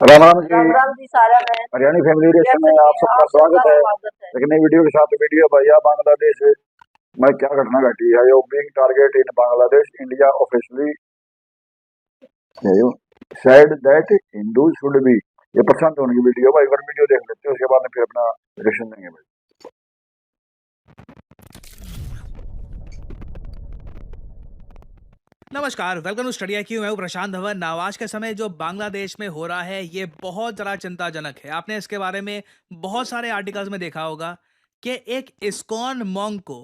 राम राम जी। राम राम जी सारा में। Haryani family reaction कैसे में आप हैं सबका आप? सबका स्वागत है। स्वागत है। एक नई वीडियो के साथ। वीडियो भैया बांग्लादेश में क्या घटना घटी है। Yo being target in Bangladesh, India officially said that Hindu should be. ये प्रशांत होने की वीडियो भाई, एक बार वीडियो देख लेते हैं, उसके बाद में फिर अपना रिएक्शन देंगे भाई। नमस्कार, वेलकम टू स्टडी IQ। मैं हूं प्रशांत धवन। नावाज के समय जो बांग्लादेश में हो रहा है ये बहुत ज़रा चिंताजनक है। आपने इसके बारे में बहुत सारे आर्टिकल्स में देखा होगा कि एक इस्कॉन मॉन्क को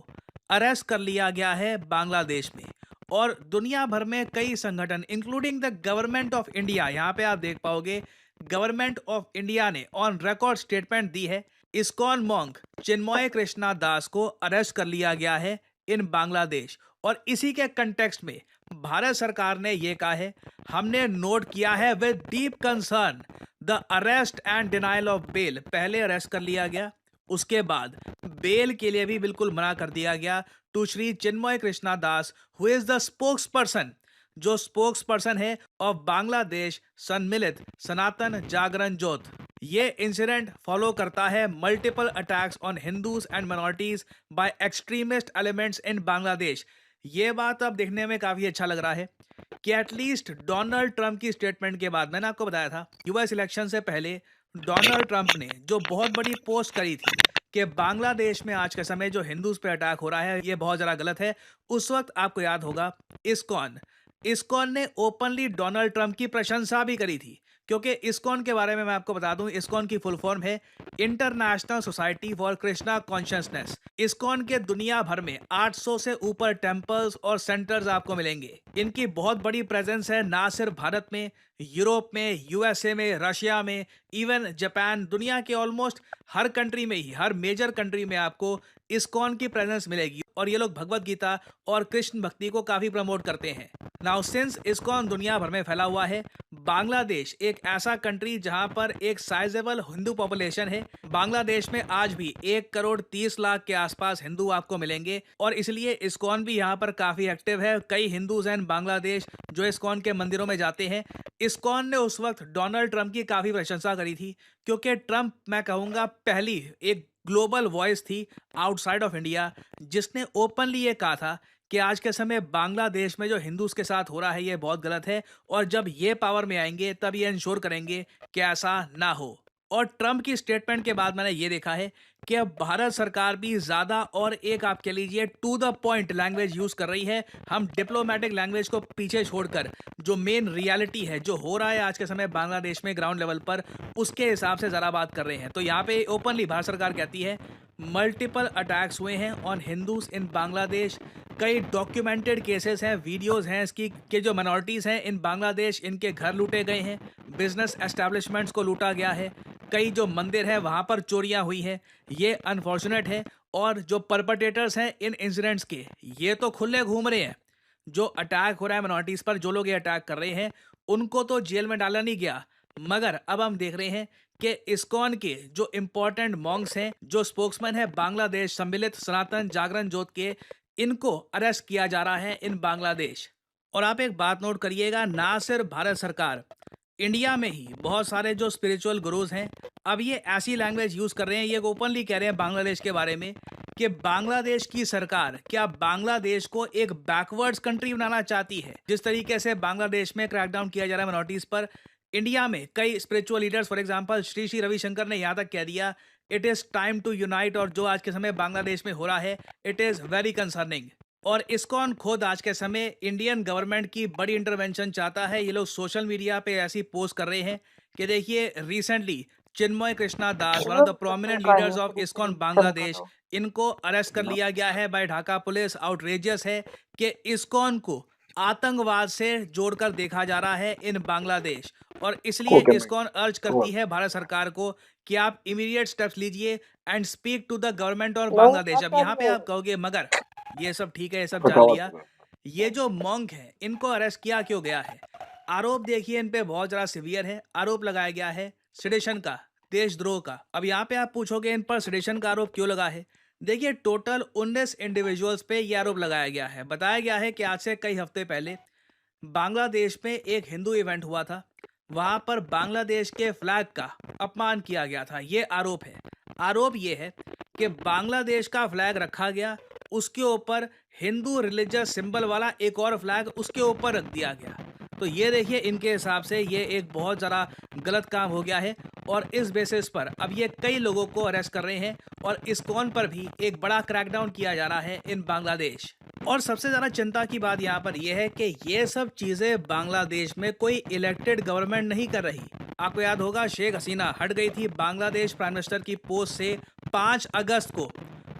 अरेस्ट कर लिया गया है बांग्लादेश में, और दुनिया भर में कई संगठन including the government of India, यहाँ पे आप देख पाओगे गवर्नमेंट ऑफ इंडिया ने ऑन रिकॉर्ड स्टेटमेंट दी है। इस्कॉन मॉन्क चिन्मय कृष्णा दास को अरेस्ट कर लिया गया है इन बांग्लादेश, और इसी के कंटेक्स्ट में भारत सरकार ने यह कहा है, हमने नोट किया है with deep concern the arrest and denial of bail. पहले अरेस्ट कर लिया गया, उसके बाद बेल के लिए भी बिल्कुल मना कर दिया गया to Shri Chinmoy Krishna Das, who is the spokes person, जो स्पोक्स पर्सन है ऑफ बांग्लादेश सम्मिलित सनातन जागरण जोत। ये इंसिडेंट फॉलो करता है multiple attacks on Hindus and minorities by extremist elements in Bangladesh. ये बात अब देखने में काफी अच्छा लग रहा है कि एटलीस्ट डोनाल्ड ट्रंप की स्टेटमेंट के बाद, मैंने आपको बताया था यूएस इलेक्शन से पहले डोनाल्ड ट्रंप ने जो बहुत बड़ी पोस्ट करी थी कि बांग्लादेश में आज के समय जो हिंदूज पे अटैक हो रहा है ये बहुत ज़्यादा गलत है। उस वक्त आपको याद होगा इस्कॉन इस्कॉन ने ओपनली डोनाल्ड ट्रंप की प्रशंसा भी करी थी, क्योंकि इस्कॉन के बारे में मैं आपको बता दूं, इस्कॉन की फुल फॉर्म है international society for Krishna consciousness. ISKCON के दुनिया भर में 800 से ऊपर टेम्पल्स और सेंटर्स आपको मिलेंगे। इनकी बहुत बड़ी प्रेजेंस है ना सिर्फ भारत में, यूरोप में, यूएसए में, रशिया में, इवन जापान, दुनिया के ऑलमोस्ट हर कंट्री में ही, हर मेजर कंट्री में आपको इस्कॉन की प्रेजेंस मिलेगी। और ये लोग भगवत गीता और कृष्ण भक्ति को काफी प्रमोट करते हैं। नाउ सिंस इस्कॉन दुनिया भर में फैला हुआ है, बांग्लादेश एक ऐसा कंट्री जहां पर एक साइजेबल हिंदू पॉपुलेशन है। बांग्लादेश में आज भी 1,30,00,000 के आसपास हिंदू आपको मिलेंगे, और इसलिए इस्कॉन भी यहां पर काफी एक्टिव है। कई हिंदूज हैं बांग्लादेश जो इस्कॉन के मंदिरों में जाते हैं। इस्कॉन ने उस वक्त डोनाल्ड ट्रंप की काफी प्रशंसा करी थी, क्योंकि ट्रंप, मैं कहूंगा, पहली एक ग्लोबल वॉइस थी आउटसाइड ऑफ इंडिया जिसने ओपनली ये कहा था कि आज के समय बांग्लादेश में जो हिंदूज के साथ हो रहा है ये बहुत गलत है, और जब ये पावर में आएंगे तब ये इंश्योर करेंगे कि ऐसा ना हो। और ट्रंप की स्टेटमेंट के बाद मैंने ये देखा है कि अब भारत सरकार भी ज्यादा और एक, आप कह लीजिए, to the point language use कर रही है। हम डिप्लोमेटिक लैंग्वेज को पीछे छोड़कर जो मेन रियलिटी है, जो हो रहा है आज के समय बांग्लादेश में ग्राउंड लेवल पर, उसके हिसाब से जरा बात कर रहे हैं। तो यहाँ पे ओपनली भारत सरकार कहती है मल्टीपल अटैक्स हुए हैं ऑन हिंदूज इन बांग्लादेश। कई डॉक्यूमेंटेड केसेस हैं, वीडियोस हैं इसकी कि जो माइनॉरिटीज़ हैं इन बांग्लादेश, इनके घर लूटे गए हैं, बिजनेस एस्टैब्लिशमेंट्स को लूटा गया है, कई जो मंदिर है वहाँ पर चोरियाँ हुई हैं। ये अनफॉर्चुनेट है, और जो परपटेटर्स हैं इन इंसिडेंट्स के, ये तो खुले घूम रहे हैं। जो अटैक हो रहा है माइनॉरिटीज़ पर, जो लोग ये अटैक कर रहे हैं, उनको तो जेल में डाला नहीं गया, मगर अब हम देख रहे हैं कि इस्कॉन के जो इंपॉर्टेंट मॉन्क्स हैं, जो स्पोक्समैन है बांग्लादेश सम्मिलित सनातन जागरण जोत के, इनको अरेस्ट किया जा रहा है इन बांग्लादेश। और आप एक बात नोट करिएगा, ना सिर्फ भारत सरकार, इंडिया में ही बहुत सारे जो स्पिरिचुअल गुरुज हैं अब ये ऐसी लैंग्वेज यूज कर रहे हैं, ये ओपनली कह रहे हैं बांग्लादेश के बारे में कि बांग्लादेश की सरकार क्या बांग्लादेश को एक बैकवर्ड्स कंट्री बनाना चाहती है। जिस तरीके से बांग्लादेश में क्रैकडाउन किया जा रहा है माइनॉरिटीज पर, इंडिया में कई spiritual leaders, for example Shri Shri Ravishankar ने यहाँ तक कह दिया it is time to unite, और जो आज के समय बांग्लादेश में हो रहा है इट इज वेरी कंसर्निंग। और इस्कॉन खुद आज के समय इंडियन गवर्नमेंट की बड़ी इंटरवेंशन चाहता है। ये लोग सोशल मीडिया पे ऐसी पोस्ट कर रहे हैं कि देखिए recently Chinmay Krishna Das, one of the prominent leaders of ISKCON Bangladesh, इनको अरेस्ट कर लिया गया है बाय ढाका पुलिस। आउटरेजियस है कि इस्कॉन को आतंकवाद से जोड़कर देखा जा रहा है इन बांग्लादेश, और इसलिए ओके इस्कॉन अर्ज करती है भारत सरकार को कि आप इमीडिएट स्टेप्स लीजिए and speak to the government और बांग्लादेश। अब यहाँ पे आप कहोगे मगर ये सब ठीक है, ये सब जान लिया, ये जो मॉन्क है इनको अरेस्ट किया क्यों गया है? आरोप देखिए इन पे बहुत ज़्यादा सिवियर है। आरोप लगाया गया है सेडिशन का, देशद्रोह का। अब यहाँ पे आप पूछोगे इन पर सेडिशन का आरोप क्यों लगा है? देखिए टोटल 19 इंडिविजुअल्स पे ये आरोप लगाया गया है। बताया गया है कि आज से कई हफ्ते पहले बांग्लादेश में एक हिंदू इवेंट हुआ था वहां पर बांग्लादेश के फ्लैग का अपमान किया गया था। ये आरोप है। आरोप ये है कि बांग्लादेश का फ्लैग रखा गया, उसके ऊपर हिंदू रिलीजियस सिंबल वाला एक और फ्लैग उसके ऊपर रख दिया गया। तो ये देखिए, इनके हिसाब से ये एक बहुत ज़्यादा गलत काम हो गया है और इस बेसिस पर अब ये कई लोगों को अरेस्ट कर रहे हैं और इस्कॉन पर भी एक बड़ा क्रैकडाउन किया जा रहा है इन बांग्लादेश। और सबसे ज़्यादा चिंता की बात यहाँ पर यह है कि ये सब चीज़ें बांग्लादेश में कोई इलेक्टेड गवर्नमेंट नहीं कर रही। आपको याद होगा, शेख हसीना हट गई थी बांग्लादेश प्राइम मिनिस्टर की पोस्ट से 5 अगस्त को।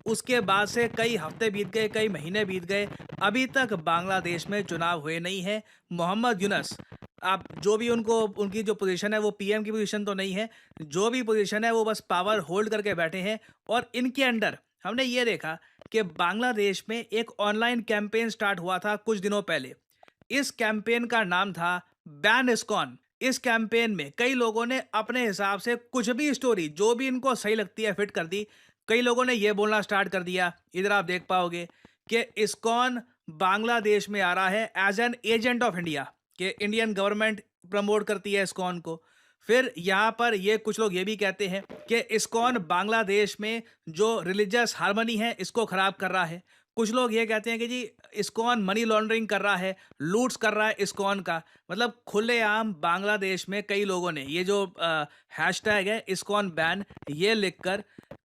उसके बाद से कई हफ्ते बीत गए, कई महीने बीत गए, अभी तक बांग्लादेश में चुनाव हुए नहीं है। मोहम्मद यूनस, आप जो भी उनकी जो पोजीशन है वो पीएम की पोजीशन तो नहीं है, जो भी पोजीशन है वो बस पावर होल्ड करके बैठे हैं। और इनके अंडर हमने ये देखा कि बांग्लादेश में एक ऑनलाइन कैंपेन स्टार्ट हुआ था कुछ दिनों पहले। इस कैंपेन का नाम था बैन इस्कॉन। इस कैंपेन में कई लोगों ने अपने हिसाब से कुछ भी स्टोरी जो भी इनको सही लगती है फिट कर दी। कई लोगों ने ये बोलना स्टार्ट कर दिया, इधर आप देख पाओगे कि इस्कॉन बांग्लादेश में आ रहा है as an agent of India, कि इंडियन गवर्नमेंट प्रमोट करती है इस्कॉन को। फिर यहाँ पर ये कुछ लोग ये भी कहते हैं कि इस्कॉन बांग्लादेश में जो रिलीजियस हार्मनी है इसको खराब कर रहा है। कुछ लोग ये कहते हैं कि जी इस्कॉन मनी लॉन्ड्रिंग कर रहा है, लूट्स कर रहा है इस्कॉन का। मतलब खुलेआम बांग्लादेश में कई लोगों ने ये जो हैशटैग है इस्कॉन बैन, ये लिखकर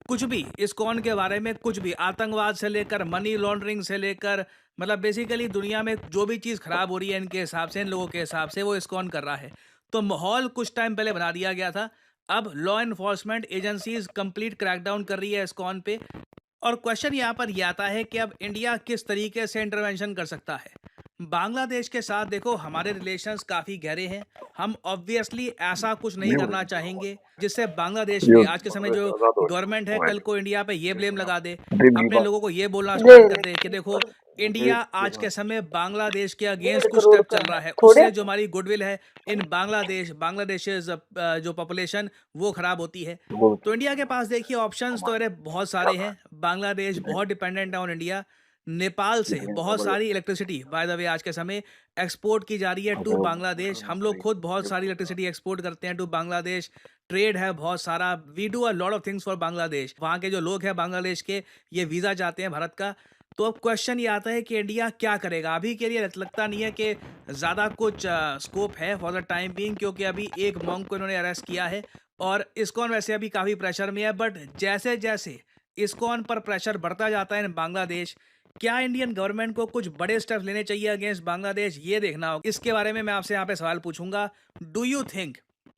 कुछ भी इस्कॉन के बारे में, कुछ भी आतंकवाद से लेकर मनी लॉन्ड्रिंग से लेकर, मतलब बेसिकली दुनिया में जो भी चीज़ खराब हो रही है इनके हिसाब से, इन लोगों के हिसाब से, वो इस्कॉन कर रहा है। तो माहौल कुछ टाइम पहले बना दिया गया था। अब law enforcement agencies complete crackdown कर रही है इस्कॉन पे। और क्वेश्चन यहाँ पर यह आता है कि अब इंडिया किस तरीके से इंटरवेंशन कर सकता है। बांग्लादेश के साथ देखो हमारे रिलेशंस काफ़ी गहरे हैं। हम ऑब्वियसली ऐसा कुछ नहीं करना चाहेंगे जिससे बांग्लादेश में आज के समय जो गवर्नमेंट है कल को इंडिया पे ये ब्लेम लगा दे, अपने लोगों को ये बोलना स्टार्ट कर दे कि देखो इंडिया आज के समय बांग्लादेश के अगेंस्ट कुछ स्टेप चल रहा है, उससे जो हमारी गुडविल है इन बांग्लादेश जो पॉपुलेशन वो खराब होती है। तो इंडिया के पास देखिए ऑप्शंस तो अरे बहुत सारे हैं। बांग्लादेश बहुत डिपेंडेंट है ऑन इंडिया। नेपाल से बहुत सारी इलेक्ट्रिसिटी बाय द वे आज के समय एक्सपोर्ट की जा रही है टू बांग्लादेश। हम लोग खुद बहुत सारी इलेक्ट्रिसिटी एक्सपोर्ट करते हैं टू बांग्लादेश। ट्रेड है बहुत सारा, we do a lot of things for Bangladesh. वहाँ के जो लोग हैं बांग्लादेश के, ये वीज़ा चाहते हैं भारत का। तो अब क्वेश्चन ये आता है कि इंडिया क्या करेगा। अभी के लिए लगता नहीं है कि ज़्यादा कुछ स्कोप है फॉर द टाइम बीइंग, क्योंकि अभी एक मॉन्क को इन्होंने अरेस्ट किया है और इस्कॉन वैसे अभी काफ़ी प्रेशर में है। बट जैसे जैसे इस्कॉन पर प्रेशर बढ़ता जाता है इन बांग्लादेश, क्या इंडियन गवर्नमेंट को कुछ बड़े स्टेप्स लेने चाहिए अगेंस्ट बांग्लादेश, ये देखना होगा। इसके बारे में मैं आपसे यहाँ पे सवाल पूछूंगा, डू यू थिंक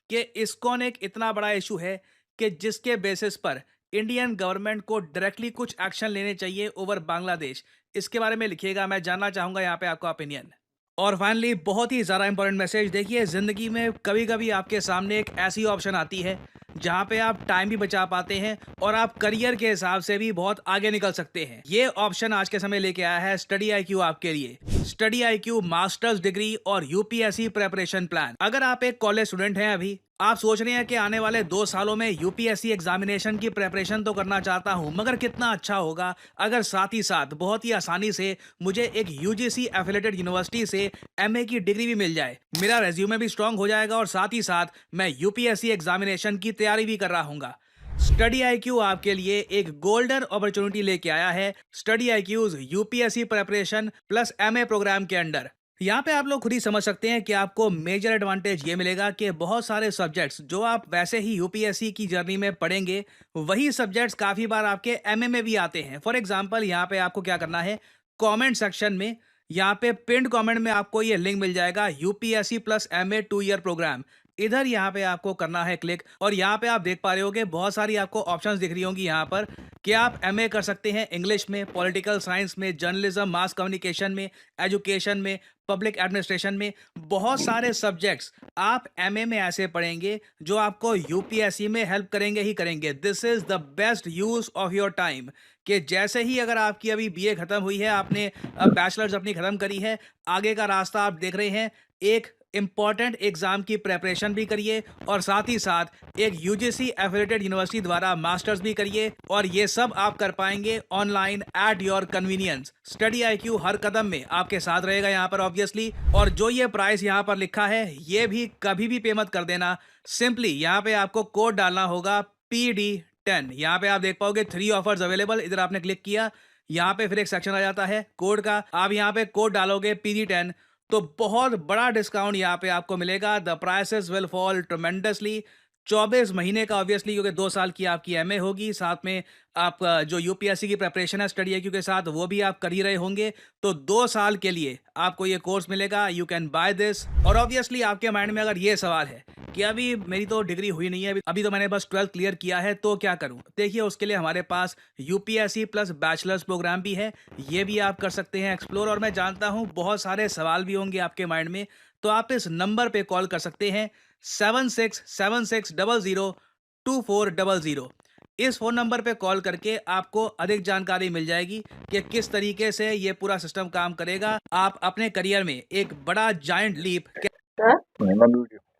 कि इस्कॉन एक इतना बड़ा इशू है कि जिसके बेसिस पर इंडियन गवर्नमेंट को डायरेक्टली कुछ एक्शन लेने चाहिए ओवर बांग्लादेश? इसके बारे में लिखिएगा, मैं जानना चाहूंगा यहाँ पे आपका ओपिनियन। और फाइनली बहुत ही ज़्यादा इंपॉर्टेंट मैसेज, देखिए ज़िंदगी में कभी कभी आपके सामने एक ऐसी ऑप्शन आती है जहाँ पे आप टाइम भी बचा पाते हैं और आप करियर के हिसाब से भी बहुत आगे निकल सकते हैं। ये ऑप्शन आज के समय लेके आया है स्टडी IQ आपके लिए। स्टडी IQ मास्टर्स डिग्री और UPSC प्रेपरेशन प्लान। अगर आप एक कॉलेज स्टूडेंट हैं, अभी आप सोच रहे हैं कि आने वाले 2 सालों में UPSC एग्जामिनेशन की प्रेपरेशन तो करना चाहता हूं, मगर कितना अच्छा होगा अगर साथ ही साथ बहुत ही आसानी से मुझे एक UGC एफिलेटेड यूनिवर्सिटी से MA की डिग्री भी मिल जाए, मेरा रेज्यूमे भी स्ट्रांग हो जाएगा और साथ ही साथ मैं UPSC एग्जामिनेशन की तैयारी भी कर रहा हूँगा। स्टडी IQ आपके लिए एक गोल्डन अपॉर्चुनिटी लेके आया है study IQ's UPSC preparation plus MA programme के अंडर। यहाँ पे आप लोग खुद ही समझ सकते हैं कि आपको मेजर एडवांटेज ये मिलेगा कि बहुत सारे सब्जेक्ट्स जो आप वैसे ही UPSC की जर्नी में पढ़ेंगे, वही सब्जेक्ट्स काफ़ी बार आपके MA में भी आते हैं। फॉर एग्जांपल यहाँ पे आपको क्या करना है, कमेंट सेक्शन में यहाँ पे पिंड कमेंट में आपको ये लिंक मिल जाएगा UPSC plus MA 2 year programme. इधर यहाँ पे आपको करना है क्लिक और यहाँ पे आप देख पा रहे होगे बहुत सारी आपको ऑप्शंस दिख रही होंगी यहाँ पर कि आप MA कर सकते हैं इंग्लिश में, पॉलिटिकल साइंस में, जर्नलिज्म, मास कम्युनिकेशन में, एजुकेशन में, पब्लिक एडमिनिस्ट्रेशन में। बहुत सारे सब्जेक्ट्स आप MA में ऐसे पढ़ेंगे जो आपको UPSC में हेल्प करेंगे ही करेंगे। This is the best use of your time कि जैसे ही अगर आपकी अभी BA खत्म हुई है, आपने बैचलर्स अपनी खत्म करी है, आगे का रास्ता आप देख रहे हैं, एक इंपॉर्टेंट एग्जाम की प्रेपरेशन भी करिए और साथ ही साथ एक यूजीसी एफिलिएटेड यूनिवर्सिटी द्वारा मास्टर्स भी करिए और ये सब आप कर पाएंगे online at your convenience. Study IQ हर कदम में आपके साथ रहेगा यहाँ पर ऑब्वियसली। और जो ये प्राइस यहाँ पर लिखा है ये भी कभी भी पे मत कर देना। सिंपली यहाँ पे आपको कोड डालना होगा PD10। यहाँ पे आप देख पाओगे 3 ऑफर्स अवेलेबल। इधर आपने क्लिक किया, यहाँ पे फिर एक सेक्शन आ जाता है कोड का। आप यहाँ पे कोड डालोगे PD10 तो बहुत बड़ा डिस्काउंट यहाँ पे आपको मिलेगा। The prices will fall tremendously. 24 महीने का ऑब्वियसली, क्योंकि 2 साल की आपकी एमए होगी, साथ में आप जो यूपीएससी की प्रिपरेशन है स्टडी आईक्यू के साथ वो भी आप कर ही रहे होंगे। तो 2 साल के लिए आपको ये कोर्स मिलेगा। You can by this. और ऑब्वियसली आपके माइंड में अगर ये सवाल है कि अभी मेरी तो डिग्री हुई नहीं है, अभी तो मैंने बस 12th क्लियर किया है, तो क्या करूं? देखिए उसके लिए हमारे पास यूपीएससी प्लस बैचलर्स प्रोग्राम भी है, ये भी आप कर सकते हैं एक्सप्लोर। और मैं जानता हूं बहुत सारे सवाल भी होंगे आपके माइंड में, तो आप इस नंबर पे कॉल कर सकते हैं 7676002400। इस फोन नंबर पे कॉल करके आपको अधिक जानकारी मिल जाएगी कि किस तरीके से ये पूरा सिस्टम काम करेगा। आप अपने करियर में एक बड़ा जायंट लीप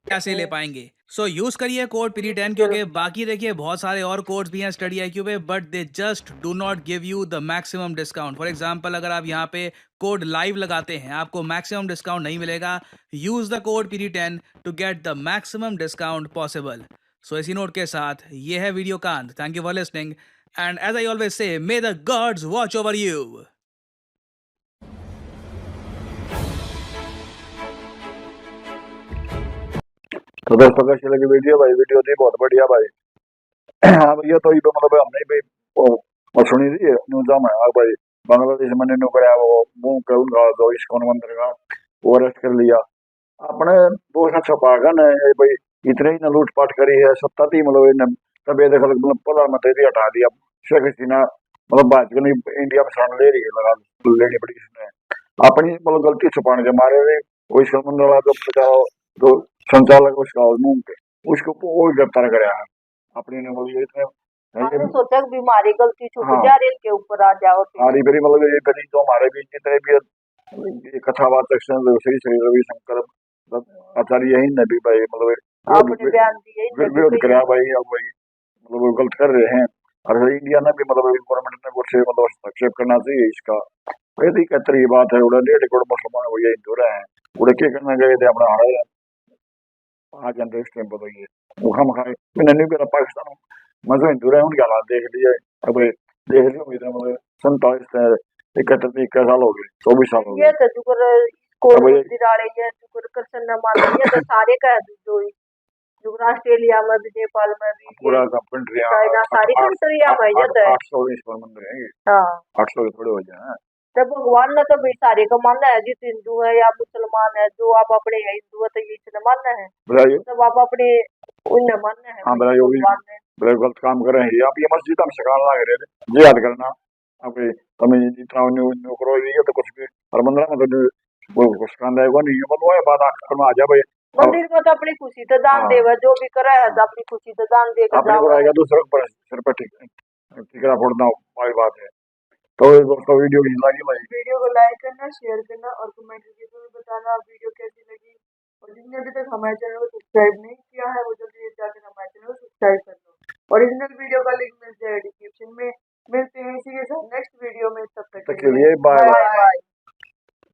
कैसे ले पाएंगे। सो यूज करिए कोड PD10, क्योंकि बाकी देखिए बहुत सारे और कोड्स भी हैं स्टडी आईक्यू पे, but they just do not give you the maximum discount. For example अगर आप यहाँ पे कोड लाइव लगाते हैं आपको मैक्सिमम डिस्काउंट नहीं मिलेगा। Use the code PD10 to get the maximum discount possible. So इसी नोट के साथ ये है वीडियो का अंत। Thank you for listening and as I always say, may the gods watch over you. तो दोस्तों कैसी लगी वीडियो भाई? वीडियो थी बहुत बढ़िया भाई। हाँ भैया, तो ये तो मतलब हमने भी वो सुनी थी न्यूज में। हाँ भाई, बांग्लादेश में न्यू कराया वो मुंह कर उनका जो इस्कॉन मंदिर का वो अरेस्ट कर लिया। अपने दोस्त छुपा कर न ये भाई इतने ही न लूटपाट करी है सत्ता थी, मतलब इन्हें तब ये देखो मतलब प्रधानमंत्री हटा दिया। शेख हसीना मतलब भाजपा ने इंडिया में शरण ले रही है, लगा लेनी पड़ी इसने अपनी मतलब गलती छुपाने के मारे हुए। वो इसका मंदिर वाला जो बचाओ जो संचालक उसका मुंह पे उसको वो गिरफ्तार कराया है अपनी ने मतलब इतने मैंने सोचा कि बीमारी गलती छूट हाँ। जा रही इनके ऊपर आ जाओ तो हमारी बड़ी मतलब ये बड़ी जो हमारे बीच जितने भी ये कथावाचक श्री श्री रविशंकर आचार्य यही ने भी भाई मतलब आपने बयान दिए विरोध कराया भाई। अब भाई मतलब वो गलत कर रहे हैं और इंडिया ने भी मतलब गवर्नमेंट ने कुछ मतलब हस्तक्षेप करना चाहिए इसका। यदि कहते ये बात है उड़ा 1.5 करोड़ मुसलमान वो यही हो रहे हैं उड़े क्या करना गए थे अपना हारे आज इस टाइम पर ये वो हम खाए मैंने नहीं करा पाकिस्तान मजे हिंदू रहे उनके हालात देख लिए। अब देख लियो मतलब 47 71 साल हो गए 24 साल हो ये गए। तो जुकर कोई दिराड़े ये जुकर कृष्ण न मान ये तो सारे का जो जुकर ऑस्ट्रेलिया में भी नेपाल में भी पूरा कंट्री चाइना सारी कंट्रियां में ये तो 820 पर मंदिर है। हां 800 के थोड़े हो जाए। जब भगवान ने तो भी सारे का मानना है, जिस हिंदू है या मुसलमान है जो आप अपने है हिंदू है तो ये इसने मानना है, तब आप अपने उन्हें मानना है। हाँ बड़ा जो भी बड़े गलत काम कर रहे हैं आप ये मस्जिद हम सकाल लग रहे थे जिहाद करना अब तुम्हें जितना न्यू करो ये तो कुछ भी और मंदिर में तो वो कुछ कांदा है नहीं मतलब वो बात आखिर में आ जा भाई मंदिर को तो अपनी खुशी तो दान देगा जो भी करे है तो अपनी खुशी तो दान देगा अपने को रहेगा दूसरे पर सिर पर टिकरा फोड़ना वाली बात है। तो दोस्तों वीडियो की लगी भाई वीडियो को लाइक करना शेयर करना और कमेंट करके भी बताना वीडियो कैसी लगी। और जिसने अभी तक हमारे चैनल को सब्सक्राइब नहीं किया है वो जल्दी जाकर हमारे चैनल को सब्सक्राइब कर लो। ओरिजिनल वीडियो का लिंक मिल जाएगा डिस्क्रिप्शन में। मिलते हैं इसी के साथ नेक्स्ट वीडियो में, तब तक के लिए बाय बाय।